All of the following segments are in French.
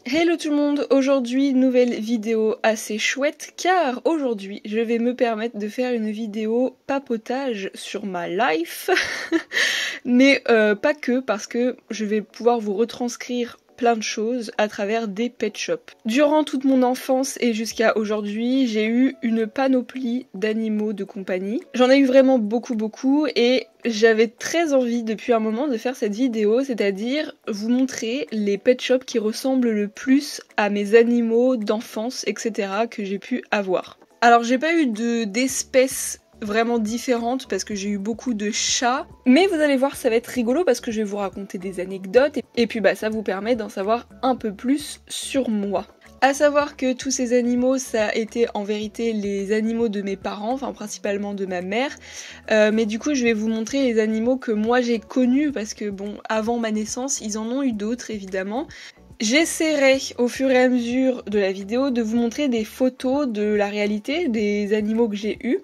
Hello tout le monde, aujourd'hui nouvelle vidéo assez chouette car aujourd'hui je vais me permettre de faire une vidéo papotage sur ma life mais pas que parce que je vais pouvoir vous retranscrire plein de choses à travers des pet shops. Durant toute mon enfance et jusqu'à aujourd'hui, j'ai eu une panoplie d'animaux de compagnie. J'en ai eu vraiment beaucoup et j'avais très envie depuis un moment de faire cette vidéo, c'est-à-dire vous montrer les pet shops qui ressemblent le plus à mes animaux d'enfance, etc. que j'ai pu avoir. Alors j'ai pas eu d'espèces vraiment différentes parce que j'ai eu beaucoup de chats, mais vous allez voir ça va être rigolo parce que je vais vous raconter des anecdotes et puis ça vous permet d'en savoir un peu plus sur moi. À savoir que tous ces animaux, ça a été en vérité les animaux de mes parents, enfin principalement de ma mère, mais du coup je vais vous montrer les animaux que moi j'ai connus parce que bon, avant ma naissance, ils en ont eu d'autres évidemment. J'essaierai au fur et à mesure de la vidéo de vous montrer des photos de la réalité des animaux que j'ai eus.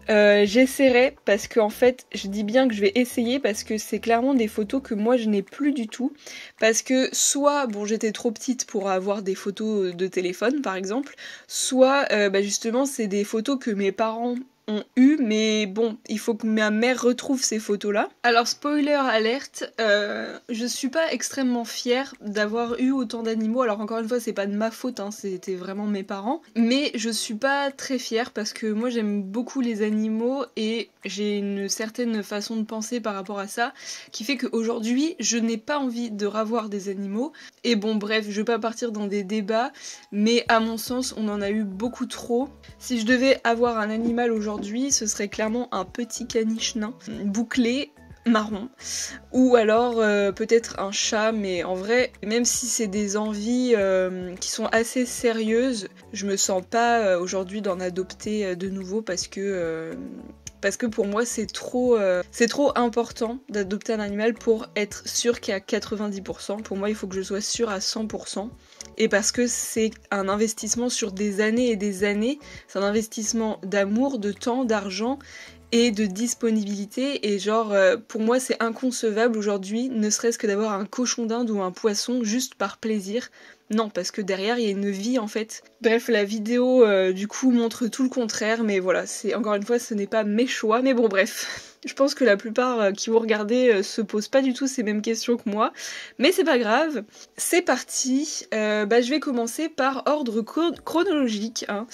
J'essaierai parce que en fait je dis bien que je vais essayer parce que c'est clairement des photos que moi je n'ai plus du tout parce que soit bon j'étais trop petite pour avoir des photos de téléphone par exemple, soit justement c'est des photos que mes parents ont eu, mais bon, il faut que ma mère retrouve ces photos-là. Alors spoiler alerte, je suis pas extrêmement fière d'avoir eu autant d'animaux, alors encore une fois c'est pas de ma faute, hein, c'était vraiment mes parents, mais je suis pas très fière parce que moi j'aime beaucoup les animaux et j'ai une certaine façon de penser par rapport à ça, qui fait qu'aujourd'hui je n'ai pas envie de revoir des animaux, et bon bref, je vais pas partir dans des débats, mais à mon sens on en a eu beaucoup trop. Si je devais avoir un animal aujourd'hui, ce serait clairement un petit caniche nain, bouclé, marron, ou alors peut-être un chat, mais en vrai, même si c'est des envies qui sont assez sérieuses, je me sens pas aujourd'hui d'en adopter de nouveau parce que pour moi c'est trop important d'adopter un animal pour être sûr qu'il y a 90%. Pour moi il faut que je sois sûre à 100%. Et parce que c'est un investissement sur des années et des années, c'est un investissement d'amour, de temps, d'argent et de disponibilité, et genre pour moi c'est inconcevable aujourd'hui, ne serait-ce que d'avoir un cochon d'Inde ou un poisson juste par plaisir. Non, parce que derrière il y a une vie en fait. Bref, la vidéo du coup montre tout le contraire, mais voilà, c'est encore une fois ce n'est pas mes choix, mais bon bref. Je pense que la plupart qui vous regardez se posent pas du tout ces mêmes questions que moi, mais c'est pas grave. C'est parti, je vais commencer par ordre chronologique. Hein.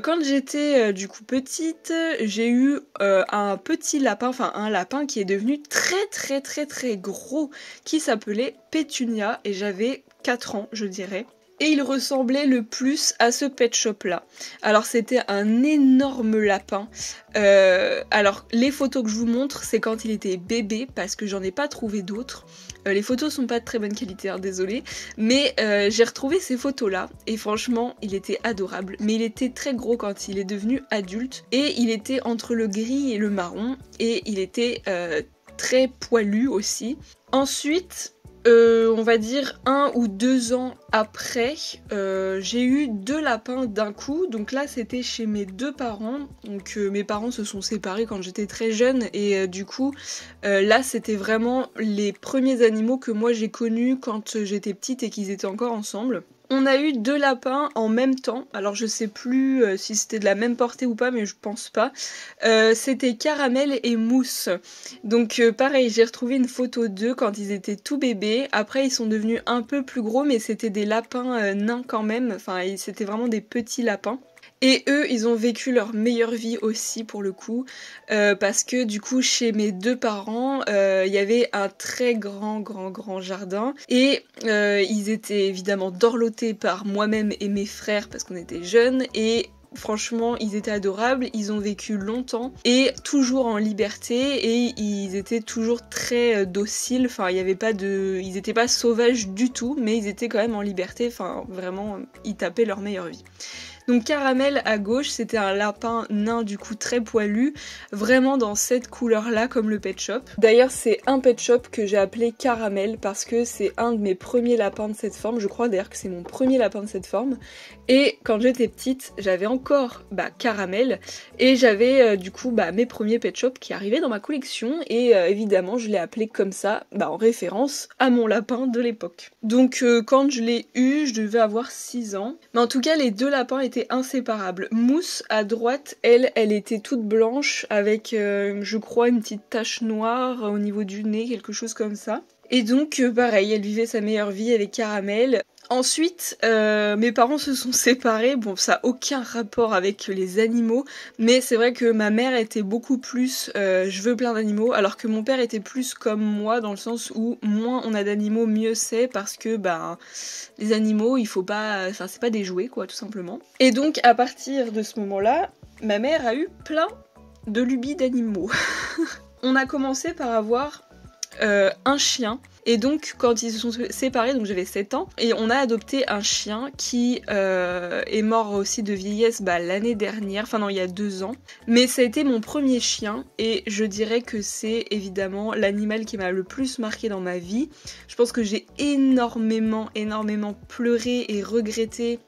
Quand j'étais du coup petite, j'ai eu un petit lapin, enfin un lapin qui est devenu très gros, qui s'appelait Pétunia, et j'avais 4 ans je dirais. Et il ressemblait le plus à ce pet shop là. Alors c'était un énorme lapin. Alors les photos que je vous montre c'est quand il était bébé parce que j'en ai pas trouvé d'autres. Les photos sont pas de très bonne qualité, hein, désolée. Mais j'ai retrouvé ces photos là et franchement il était adorable. Mais il était très gros quand il est devenu adulte. Et il était entre le gris et le marron. Et il était très poilu aussi. Ensuite... on va dire 1 ou 2 ans après, j'ai eu 2 lapins d'un coup, donc là c'était chez mes 2 parents, donc mes parents se sont séparés quand j'étais très jeune et du coup là c'était vraiment les premiers animaux que moi j'ai connus quand j'étais petite et qu'ils étaient encore ensemble. On a eu 2 lapins en même temps, alors je sais plus si c'était de la même portée ou pas, mais je pense pas. C'était Caramel et Mousse. Donc pareil, j'ai retrouvé une photo d'eux quand ils étaient tout bébés. Après ils sont devenus un peu plus gros, mais c'était des lapins nains quand même, enfin c'était vraiment des petits lapins. Et eux, ils ont vécu leur meilleure vie aussi pour le coup, parce que du coup chez mes 2 parents, il y avait un très grand jardin et ils étaient évidemment dorlotés par moi-même et mes frères parce qu'on était jeunes et franchement ils étaient adorables, ils ont vécu longtemps et toujours en liberté et ils étaient toujours très dociles, enfin il y avait pas de... ils étaient pas sauvages du tout mais ils étaient quand même en liberté, enfin vraiment ils tapaient leur meilleure vie. Donc Caramel à gauche, c'était un lapin nain du coup très poilu, vraiment dans cette couleur là comme le Pet Shop. D'ailleurs c'est un Pet Shop que j'ai appelé Caramel parce que c'est un de mes premiers lapins de cette forme, je crois d'ailleurs que c'est mon premier lapin de cette forme. Et quand j'étais petite, j'avais encore Caramel et j'avais du coup mes premiers Pet Shop qui arrivaient dans ma collection et évidemment je l'ai appelé comme ça en référence à mon lapin de l'époque. Donc quand je l'ai eu, je devais avoir 6 ans. Mais en tout cas les deux lapins étaient inséparables. Mousse à droite, elle était toute blanche avec je crois une petite tache noire au niveau du nez, quelque chose comme ça. Et donc pareil, elle vivait sa meilleure vie avec Caramel. Ensuite, mes parents se sont séparés, bon ça n'a aucun rapport avec les animaux, mais c'est vrai que ma mère était beaucoup plus je veux plein d'animaux, alors que mon père était plus comme moi, dans le sens où moins on a d'animaux, mieux c'est, parce que les animaux, il faut pas, enfin c'est pas des jouets quoi, tout simplement. Et donc à partir de ce moment-là, ma mère a eu plein de lubies d'animaux. On a commencé par avoir un chien. Et donc quand ils se sont séparés, donc j'avais 7 ans, et on a adopté un chien qui est mort aussi de vieillesse l'année dernière, enfin non il y a 2 ans. Mais ça a été mon premier chien et je dirais que c'est évidemment l'animal qui m'a le plus marqué dans ma vie. Je pense que j'ai énormément pleuré et regretté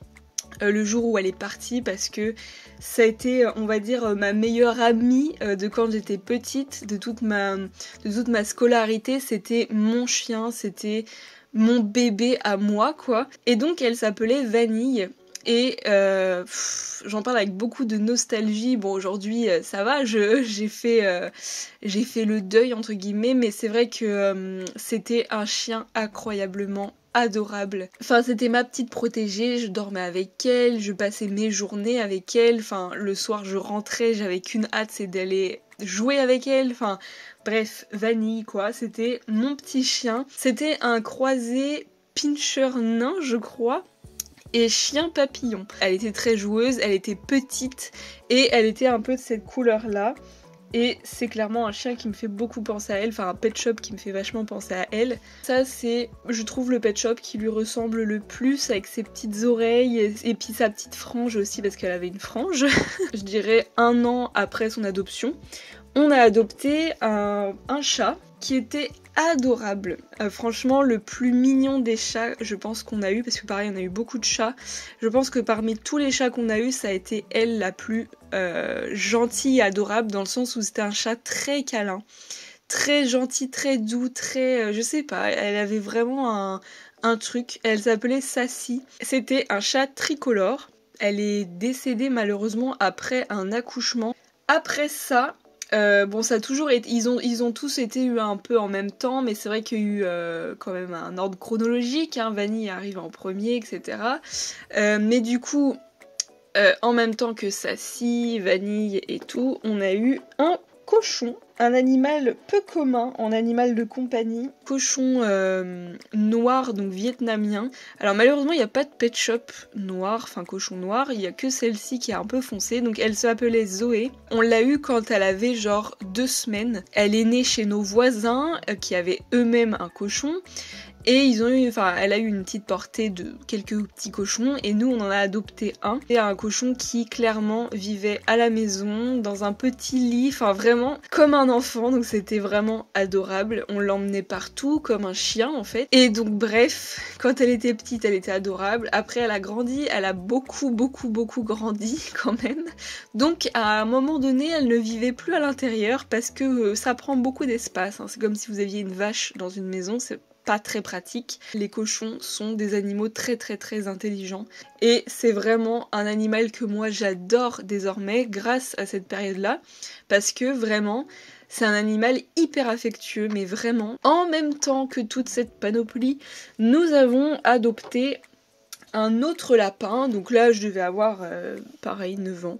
le jour où elle est partie parce que ça a été, on va dire, ma meilleure amie de quand j'étais petite, de toute ma scolarité, c'était mon chien, c'était mon bébé à moi quoi. Et donc elle s'appelait Vanille. Et j'en parle avec beaucoup de nostalgie. Bon aujourd'hui ça va, j'ai fait le deuil entre guillemets, mais c'est vrai que c'était un chien incroyablement adorable. Enfin c'était ma petite protégée, je dormais avec elle, je passais mes journées avec elle, enfin le soir je rentrais, j'avais qu'une hâte, c'est d'aller jouer avec elle, enfin bref, Vanille quoi, c'était mon petit chien. C'était un croisé pincher nain je crois, et chien papillon. Elle était très joueuse, elle était petite et elle était un peu de cette couleur là. Et c'est clairement un chien qui me fait beaucoup penser à elle, enfin un Pet Shop qui me fait vachement penser à elle. Ça c'est, je trouve, le Pet Shop qui lui ressemble le plus, avec ses petites oreilles et puis sa petite frange aussi parce qu'elle avait une frange. Je dirais 1 an après son adoption. On a adopté un chat qui était adorable. Franchement, le plus mignon des chats, je pense qu'on a eu, parce que pareil, on a eu beaucoup de chats. Je pense que parmi tous les chats qu'on a eu, ça a été elle la plus gentille et adorable, dans le sens où c'était un chat très câlin, très gentil, très doux, très... je sais pas, elle avait vraiment un truc. Elle s'appelait Sassy. C'était un chat tricolore. Elle est décédée malheureusement après un accouchement. Après ça... bon ça a toujours été, ils ont tous été eu un peu en même temps, mais c'est vrai qu'il y a eu quand même un ordre chronologique, hein, Vanille arrive en premier, etc. Mais du coup, en même temps que Sassy, Vanille et tout, on a eu un cochon, un animal peu commun en animal de compagnie, cochon noir, donc vietnamien. Alors malheureusement il n'y a pas de Pet Shop noir, enfin cochon noir, il n'y a que celle-ci qui est un peu foncée, donc elle s'appelait Zoé. On l'a eue quand elle avait genre 2 semaines. Elle est née chez nos voisins qui avaient eux-mêmes un cochon. Et ils ont eu, enfin, elle a eu une petite portée de quelques petits cochons et nous on en a adopté un. C'est un cochon qui clairement vivait à la maison, dans un petit lit, enfin vraiment comme un enfant, donc c'était vraiment adorable. On l'emmenait partout comme un chien en fait. Et donc bref, quand elle était petite elle était adorable. Après elle a grandi, elle a beaucoup grandi quand même. Donc à un moment donné elle ne vivait plus à l'intérieur parce que ça prend beaucoup d'espace, hein. C'est comme si vous aviez une vache dans une maison, c'est pas très pratique. Les cochons sont des animaux très intelligents et c'est vraiment un animal que moi j'adore désormais grâce à cette période-là, parce que vraiment c'est un animal hyper affectueux, mais vraiment. En même temps que toute cette panoplie, nous avons adopté un autre lapin, donc là je devais avoir pareil 9 ans,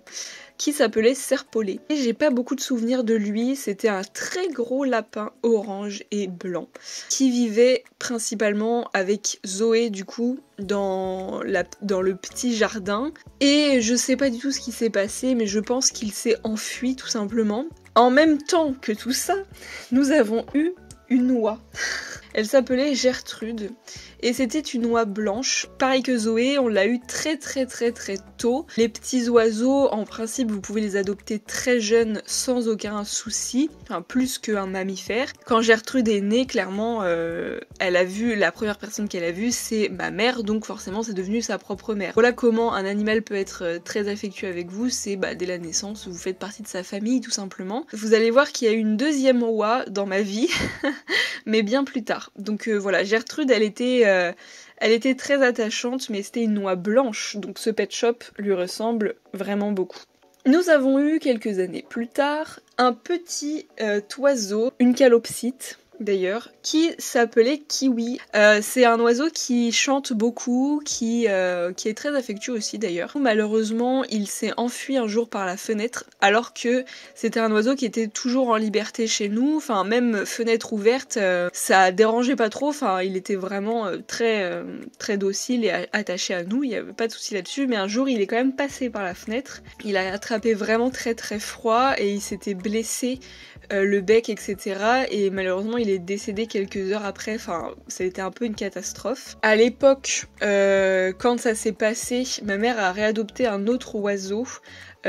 qui s'appelait Serpollet. Et j'ai pas beaucoup de souvenirs de lui, c'était un très gros lapin orange et blanc qui vivait principalement avec Zoé du coup dans le petit jardin. Et je sais pas du tout ce qui s'est passé, mais je pense qu'il s'est enfui tout simplement. En même temps que tout ça, nous avons eu une oie. Elle s'appelait Gertrude et c'était une oie blanche. Pareil que Zoé, on l'a eu très tôt. Les petits oiseaux, en principe, vous pouvez les adopter très jeunes sans aucun souci, enfin plus qu'un mammifère. Quand Gertrude est née, clairement, elle a vu, la première personne qu'elle a vue, c'est ma mère, donc forcément c'est devenu sa propre mère. Voilà comment un animal peut être très affectueux avec vous, c'est dès la naissance, vous faites partie de sa famille tout simplement. Vous allez voir qu'il y a eu une deuxième oie dans ma vie, mais bien plus tard. Donc voilà, Gertrude, elle était très attachante, mais c'était une oie blanche, donc ce pet shop lui ressemble vraiment beaucoup. Nous avons eu quelques années plus tard un petit oiseau, une calopsite d'ailleurs, qui s'appelait Kiwi. C'est un oiseau qui chante beaucoup, qui est très affectueux aussi d'ailleurs. Malheureusement, il s'est enfui un jour par la fenêtre, alors que c'était un oiseau qui était toujours en liberté chez nous, enfin même fenêtre ouverte, ça dérangeait pas trop, enfin il était vraiment très docile et attaché à nous, il y avait pas de souci là-dessus, mais un jour il est quand même passé par la fenêtre, il a attrapé vraiment très froid et il s'était blessé le bec, etc. Et malheureusement il est décédé quelques heures après, enfin ça a été un peu une catastrophe. À l'époque, quand ça s'est passé, ma mère a réadopté un autre oiseau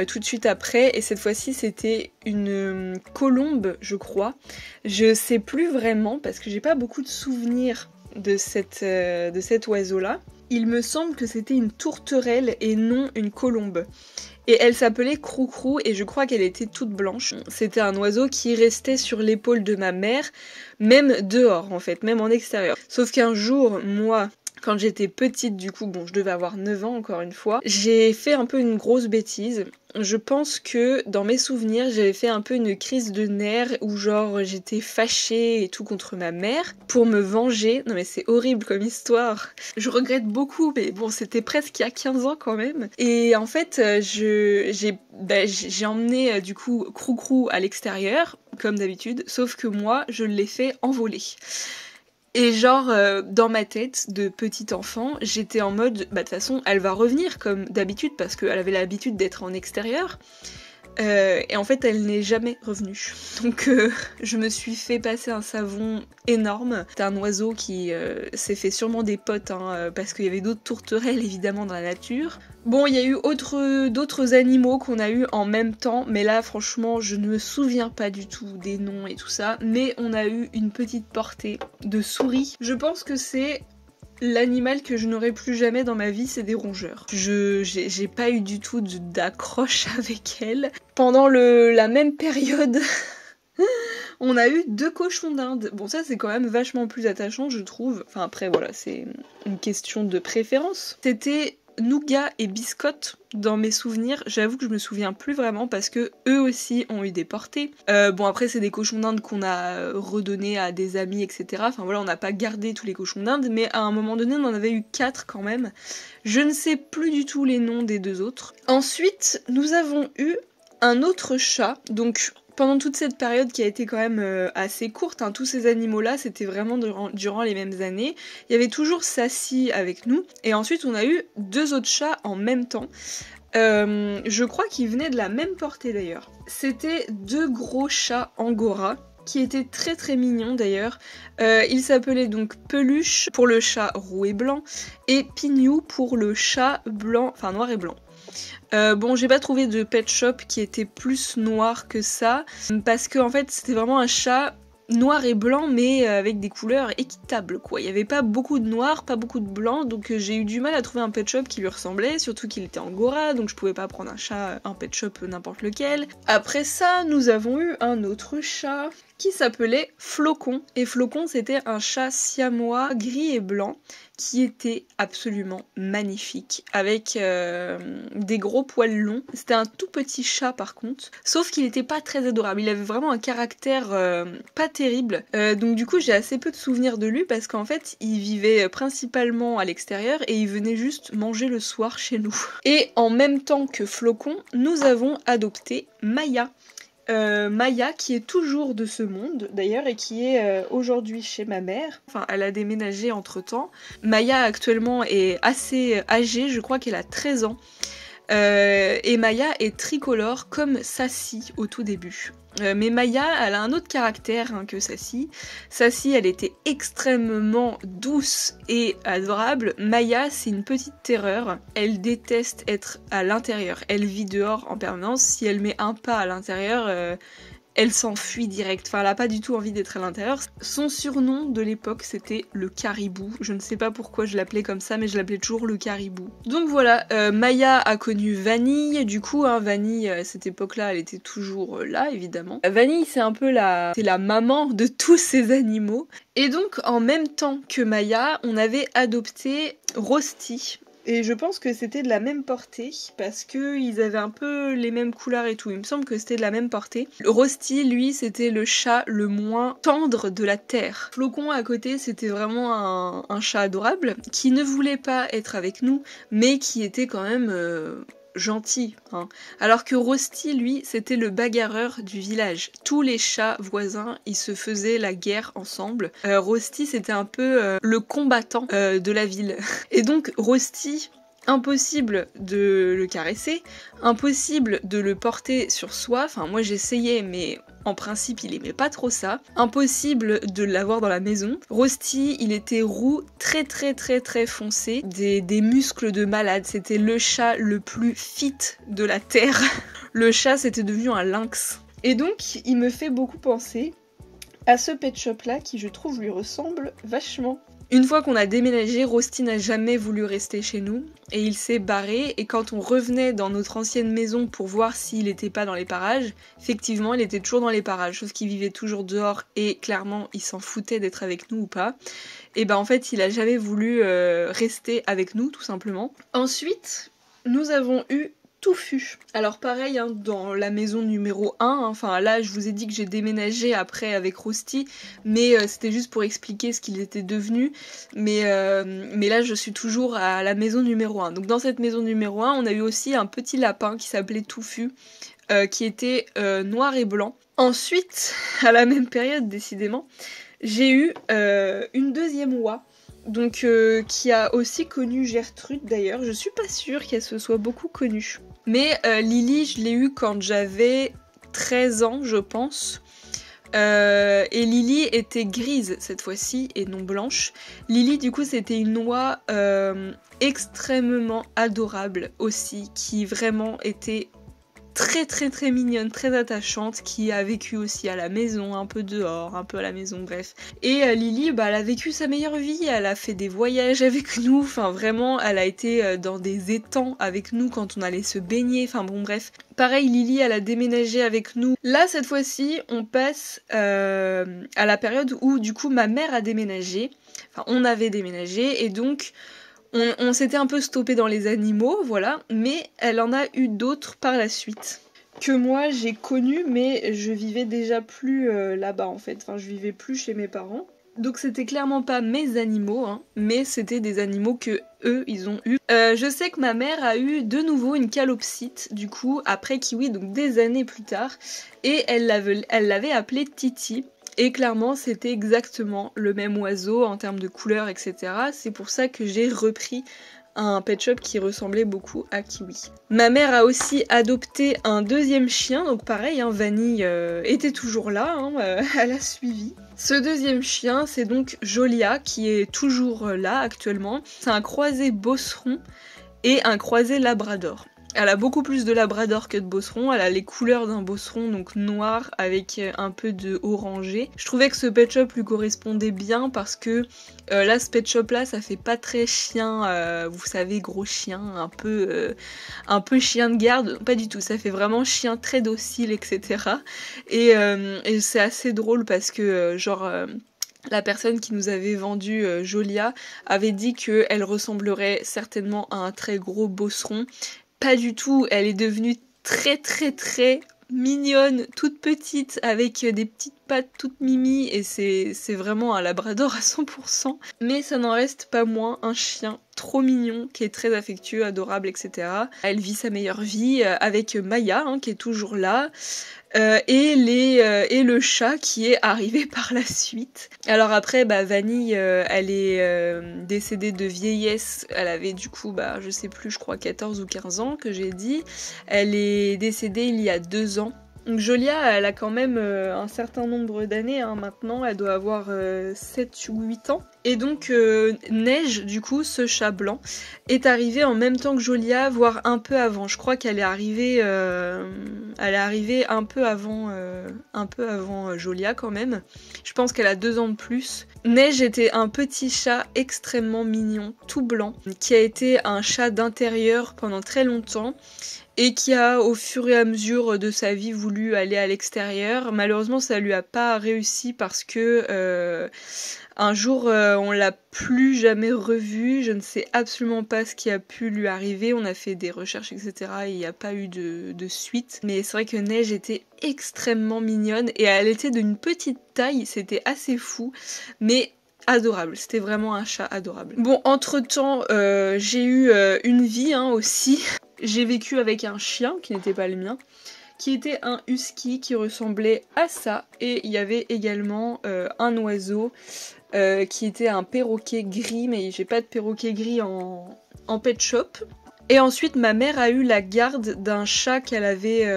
tout de suite après, et cette fois-ci c'était une colombe, je crois. Je sais plus vraiment parce que j'ai pas beaucoup de souvenirs de cet oiseau-là. Il me semble que c'était une tourterelle et non une colombe. Et elle s'appelait Croucrou et je crois qu'elle était toute blanche. C'était un oiseau qui restait sur l'épaule de ma mère, même dehors en fait, même en extérieur. Sauf qu'un jour, moi, quand j'étais petite, du coup, bon, je devais avoir 9 ans encore une fois, j'ai fait un peu une grosse bêtise. Je pense que dans mes souvenirs, j'avais fait un peu une crise de nerfs où genre j'étais fâchée et tout contre ma mère pour me venger. Non mais c'est horrible comme histoire. Je regrette beaucoup, mais bon, c'était presque il y a 15 ans quand même. Et en fait, j'ai emmené du coup Croucrou à l'extérieur, comme d'habitude, sauf que moi, je l'ai fait envoler. Et genre, dans ma tête de petite enfant, j'étais en mode, de toute façon, elle va revenir comme d'habitude, parce qu'elle avait l'habitude d'être en extérieur. Et en fait, elle n'est jamais revenue. Donc, je me suis fait passer un savon énorme. C'était un oiseau qui s'est fait sûrement des potes, parce qu'il y avait d'autres tourterelles, évidemment, dans la nature. Bon, il y a eu d'autres animaux qu'on a eu en même temps, mais là, franchement, je ne me souviens pas du tout des noms et tout ça. Mais on a eu une petite portée de souris. Je pense que c'est l'animal que je n'aurai plus jamais dans ma vie, c'est des rongeurs. J'ai pas eu du tout d'accroche avec elles. Pendant la même période, on a eu 2 cochons d'Inde. Bon, ça c'est quand même vachement plus attachant, je trouve. Enfin après, voilà, c'est une question de préférence. C'était Nougat et Biscotte dans mes souvenirs. J'avoue que je me souviens plus vraiment parce que eux aussi ont eu des portées. Bon après c'est des cochons d'Inde qu'on a redonnés à des amis, etc. Enfin voilà, on n'a pas gardé tous les cochons d'Inde, mais à un moment donné on en avait eu 4 quand même. Je ne sais plus du tout les noms des 2 autres. Ensuite nous avons eu un autre chat, donc pendant toute cette période qui a été quand même assez courte, tous ces animaux-là, c'était vraiment durant les mêmes années. Il y avait toujours Sassy avec nous, et ensuite on a eu 2 autres chats en même temps. Je crois qu'ils venaient de la même portée d'ailleurs. C'était 2 gros chats angora, qui étaient très mignons d'ailleurs. Ils s'appelaient donc Peluche pour le chat roux et blanc, et Pignou pour le chat blanc, enfin noir et blanc. Bon, j'ai pas trouvé de pet shop qui était plus noir que ça, parce que en fait c'était vraiment un chat noir et blanc, mais avec des couleurs équitables quoi. Il y avait pas beaucoup de noir, pas beaucoup de blanc, donc j'ai eu du mal à trouver un pet shop qui lui ressemblait, surtout qu'il était angora, donc je pouvais pas prendre un pet shop n'importe lequel. Après ça, nous avons eu un autre chat qui s'appelait Flocon, et Flocon c'était un chat siamois gris et blanc qui était absolument magnifique, avec des gros poils longs. C'était un tout petit chat par contre, sauf qu'il était pas très adorable, il avait vraiment un caractère pas terrible, donc du coup j'ai assez peu de souvenirs de lui parce qu'en fait il vivait principalement à l'extérieur et il venait juste manger le soir chez nous. Et en même temps que Flocon, nous avons adopté Maya. Maya qui est toujours de ce monde d'ailleurs et qui est aujourd'hui chez ma mère. Enfin elle a déménagé entre temps. Maya actuellement est assez âgée, je crois qu'elle a 13 ans. Et Maya est tricolore comme Sassy au tout début. Mais Maya, elle a un autre caractère que Sassy. Sassy, elle était extrêmement douce et adorable. Maya, c'est une petite terreur. Elle déteste être à l'intérieur. Elle vit dehors en permanence. Si elle met un pas à l'intérieur, elle s'enfuit direct. Enfin, elle a pas du tout envie d'être à l'intérieur. Son surnom de l'époque, c'était le caribou. Je ne sais pas pourquoi je l'appelais comme ça, mais je l'appelais toujours le caribou. Donc voilà, Maya a connu Vanille. Du coup, Vanille, à cette époque-là, elle était toujours là, évidemment. Vanille, c'est un peu c'est la maman de tous ces animaux. Et donc, en même temps que Maya, on avait adopté Rosti. Et je pense que c'était de la même portée, parce que ils avaient un peu les mêmes couleurs et tout. Il me semble que c'était de la même portée. Rosti, lui, c'était le chat le moins tendre de la terre. Flocon, à côté, c'était vraiment un chat adorable, qui ne voulait pas être avec nous, mais qui était quand même gentil, hein. Alors que Rosti, lui, c'était le bagarreur du village. Tous les chats voisins, ils se faisaient la guerre ensemble. Rosti, c'était un peu le combattant de la ville. Et donc, Rosti, impossible de le caresser, impossible de le porter sur soi. Enfin, moi j'essayais, mais en principe, il aimait pas trop ça. Impossible de l'avoir dans la maison. Rosti, il était roux, très très très très foncé, des muscles de malade. C'était le chat le plus fit de la terre. Le chat, c'était devenu un lynx. Et donc, il me fait beaucoup penser à ce pet shop là qui, je trouve, lui ressemble vachement. Une fois qu'on a déménagé, Rosti n'a jamais voulu rester chez nous et il s'est barré, et quand on revenait dans notre ancienne maison pour voir s'il était pas dans les parages, effectivement il était toujours dans les parages, sauf qu'il vivait toujours dehors et clairement il s'en foutait d'être avec nous ou pas. Et ben en fait il a jamais voulu rester avec nous tout simplement. Ensuite, nous avons eu Touffu. Alors pareil, dans la maison numéro 1, enfin là je vous ai dit que j'ai déménagé après avec Rosti, mais c'était juste pour expliquer ce qu'il était devenu, mais là je suis toujours à la maison numéro 1. Donc dans cette maison numéro 1, on a eu aussi un petit lapin qui s'appelait Touffu, qui était noir et blanc. Ensuite, à la même période décidément, j'ai eu une deuxième oie. Donc qui a aussi connu Gertrude d'ailleurs, je suis pas sûre qu'elle se soit beaucoup connue. Mais Lily, je l'ai eue quand j'avais 13 ans, je pense. Et Lily était grise cette fois-ci et non blanche. Lily, du coup, c'était une oie extrêmement adorable aussi, qui vraiment était très très très mignonne, très attachante, qui a vécu aussi à la maison, un peu dehors, un peu à la maison, bref. Et Lily, elle a vécu sa meilleure vie, elle a fait des voyages avec nous, enfin vraiment, elle a été dans des étangs avec nous quand on allait se baigner, enfin bon bref. Pareil, Lily, elle a déménagé avec nous. Là, cette fois-ci, on passe à la période où du coup ma mère a déménagé, enfin on avait déménagé, et donc on s'était un peu stoppé dans les animaux, voilà, mais elle en a eu d'autres par la suite, que moi j'ai connu, mais je vivais déjà plus là-bas en fait, enfin je vivais plus chez mes parents. Donc c'était clairement pas mes animaux, mais c'était des animaux que eux ils ont eu. Je sais que ma mère a eu de nouveau une calopsite, du coup, après Kiwi, donc des années plus tard, et elle l'avait appelée Titi. Et clairement, c'était exactement le même oiseau en termes de couleur, etc. C'est pour ça que j'ai repris un pet shop qui ressemblait beaucoup à Kiwi. Ma mère a aussi adopté un deuxième chien, donc pareil, Vanille était toujours là, elle a suivi. Ce deuxième chien, c'est donc Jolia, qui est toujours là actuellement. C'est un croisé bosseron et un croisé labrador. Elle a beaucoup plus de labrador que de bosseron, elle a les couleurs d'un bosseron, donc noir avec un peu de orangé. Je trouvais que ce pet shop lui correspondait bien parce que là, ce pet shop là, ça fait pas très chien, vous savez, gros chien, un peu chien de garde, pas du tout, ça fait vraiment chien très docile, etc. Et c'est assez drôle parce que la personne qui nous avait vendu Jolia avait dit qu'elle ressemblerait certainement à un très gros bosseron. Pas du tout, elle est devenue très très très mignonne, toute petite, avec des petites pattes toutes mimi, et c'est vraiment un labrador à 100%. Mais ça n'en reste pas moins un chien trop mignon, qui est très affectueux, adorable, etc. Elle vit sa meilleure vie avec Maya, hein, qui est toujours là. Et le chat qui est arrivé par la suite. Alors après, Vanille, elle est décédée de vieillesse. Elle avait du coup, je sais plus, je crois 14 ou 15 ans que j'ai dit. Elle est décédée il y a 2 ans. Donc Jolia, elle a quand même un certain nombre d'années hein, maintenant, elle doit avoir 7 ou 8 ans. Et donc Neige, du coup, ce chat blanc, est arrivé en même temps que Jolia, voire un peu avant. Je crois qu'elle est arrivée, un peu avant Jolia quand même. Je pense qu'elle a 2 ans de plus. Neige était un petit chat extrêmement mignon, tout blanc, qui a été un chat d'intérieur pendant très longtemps. Et qui a au fur et à mesure de sa vie voulu aller à l'extérieur. Malheureusement ça lui a pas réussi parce que un jour on l'a plus jamais revu, je ne sais absolument pas ce qui a pu lui arriver, on a fait des recherches etc. et il n'y a pas eu de suite. Mais c'est vrai que Neige était extrêmement mignonne et elle était d'une petite taille, c'était assez fou, mais adorable, c'était vraiment un chat adorable. Bon, entre temps j'ai eu une vie hein, aussi. J'ai vécu avec un chien qui n'était pas le mien, qui était un husky qui ressemblait à ça. Et il y avait également un oiseau qui était un perroquet gris, mais j'ai pas de perroquet gris en pet shop. Et ensuite ma mère a eu la garde d'un chat qu'elle avait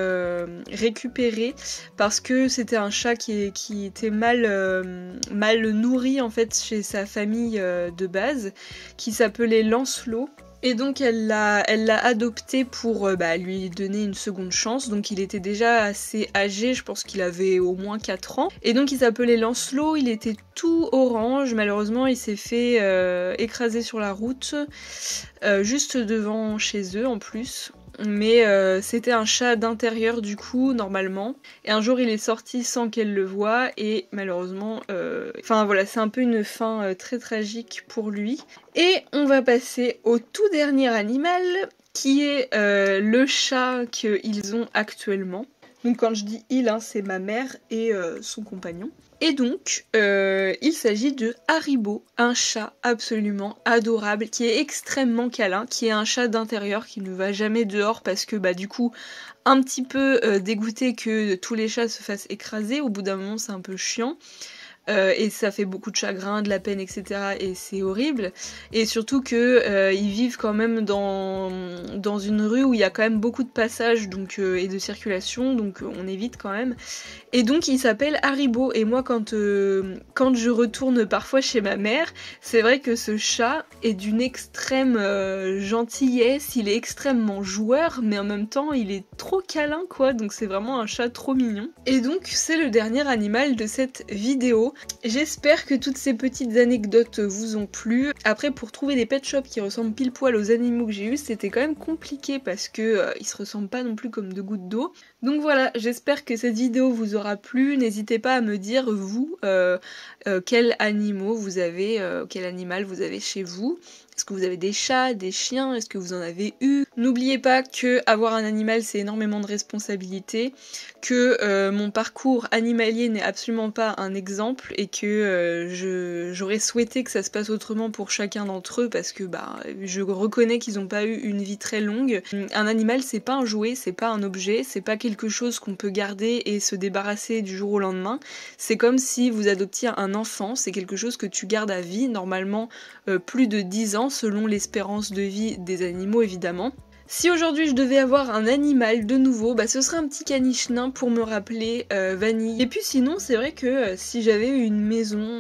récupéré parce que c'était un chat qui était mal nourri en fait chez sa famille de base, qui s'appelait Lancelot. Et donc elle l'a adopté pour lui donner une seconde chance, donc il était déjà assez âgé, je pense qu'il avait au moins 4 ans. Et donc il s'appelait Lancelot, il était tout orange, malheureusement il s'est fait écraser sur la route, juste devant chez eux en plus. Mais c'était un chat d'intérieur du coup, normalement. Et un jour il est sorti sans qu'elle le voie et malheureusement... Enfin voilà, c'est un peu une fin très tragique pour lui. Et on va passer au tout dernier animal, qui est le chat qu'ils ont actuellement. Donc quand je dis il, hein, c'est ma mère et son compagnon. Et donc, il s'agit de Haribo, un chat absolument adorable, qui est extrêmement câlin, qui est un chat d'intérieur qui ne va jamais dehors parce que du coup, un petit peu dégoûté que tous les chats se fassent écraser, au bout d'un moment c'est un peu chiant. Et ça fait beaucoup de chagrin, de la peine, etc. Et c'est horrible. Et surtout que ils vivent quand même dans une rue où il y a quand même beaucoup de passages donc, et de circulation, donc on évite quand même. Et donc il s'appelle Haribo. Et moi quand je retourne parfois chez ma mère, c'est vrai que ce chat est d'une extrême gentillesse, il est extrêmement joueur, mais en même temps il est trop câlin quoi, donc c'est vraiment un chat trop mignon. Et donc c'est le dernier animal de cette vidéo. J'espère que toutes ces petites anecdotes vous ont plu. Après pour trouver des pet shops qui ressemblent pile poil aux animaux que j'ai eu, c'était quand même compliqué parce que ils se ressemblent pas non plus comme deux gouttes d'eau. Donc voilà, j'espère que cette vidéo vous aura plu. N'hésitez pas à me dire vous quel animal vous avez chez vous. Est-ce que vous avez des chats, des chiens? Est-ce que vous en avez eu? N'oubliez pas que avoir un animal c'est énormément de responsabilités, que mon parcours animalier n'est absolument pas un exemple et que j'aurais souhaité que ça se passe autrement pour chacun d'entre eux parce que je reconnais qu'ils n'ont pas eu une vie très longue. Un animal c'est pas un jouet, c'est pas un objet, c'est pas quelque chose qu'on peut garder et se débarrasser du jour au lendemain. C'est comme si vous adoptiez un enfant, c'est quelque chose que tu gardes à vie, normalement plus de 10 ans selon l'espérance de vie des animaux évidemment. Si aujourd'hui je devais avoir un animal de nouveau, ce serait un petit caniche nain pour me rappeler Vanille. Et puis sinon c'est vrai que si j'avais eu une maison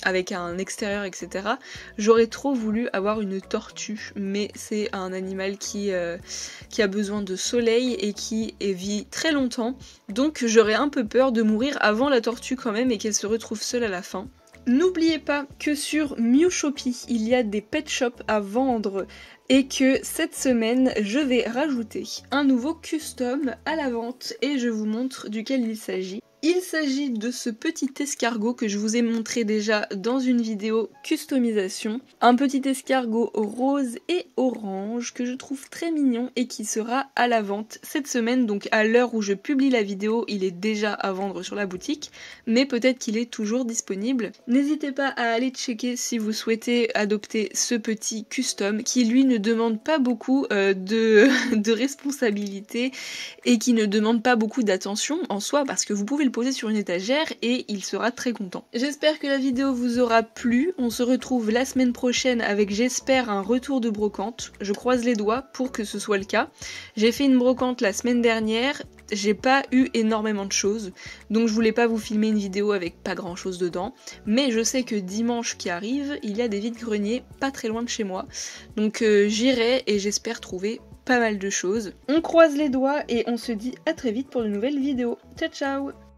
avec un extérieur etc, j'aurais trop voulu avoir une tortue, mais c'est un animal qui a besoin de soleil et qui vit très longtemps, donc j'aurais un peu peur de mourir avant la tortue quand même et qu'elle se retrouve seule à la fin. N'oubliez pas que sur Mewshopee, il y a des pet shops à vendre et que cette semaine, je vais rajouter un nouveau custom à la vente et je vous montre duquel il s'agit. Il s'agit de ce petit escargot que je vous ai montré déjà dans une vidéo customisation. Un petit escargot rose et orange que je trouve très mignon et qui sera à la vente cette semaine. Donc à l'heure où je publie la vidéo, il est déjà à vendre sur la boutique, mais peut-être qu'il est toujours disponible. N'hésitez pas à aller checker si vous souhaitez adopter ce petit custom qui lui ne demande pas beaucoup de responsabilité et qui ne demande pas beaucoup d'attention en soi parce que vous pouvez le poser sur une étagère et il sera très content. J'espère que la vidéo vous aura plu. On se retrouve la semaine prochaine avec, j'espère, un retour de brocante. Je croise les doigts pour que ce soit le cas. J'ai fait une brocante la semaine dernière. J'ai pas eu énormément de choses, donc je voulais pas vous filmer une vidéo avec pas grand chose dedans, mais je sais que dimanche qui arrive, il y a des vides-greniers pas très loin de chez moi, donc j'irai et j'espère trouver pas mal de choses. On croise les doigts et on se dit à très vite pour de nouvelles vidéos. Ciao ciao!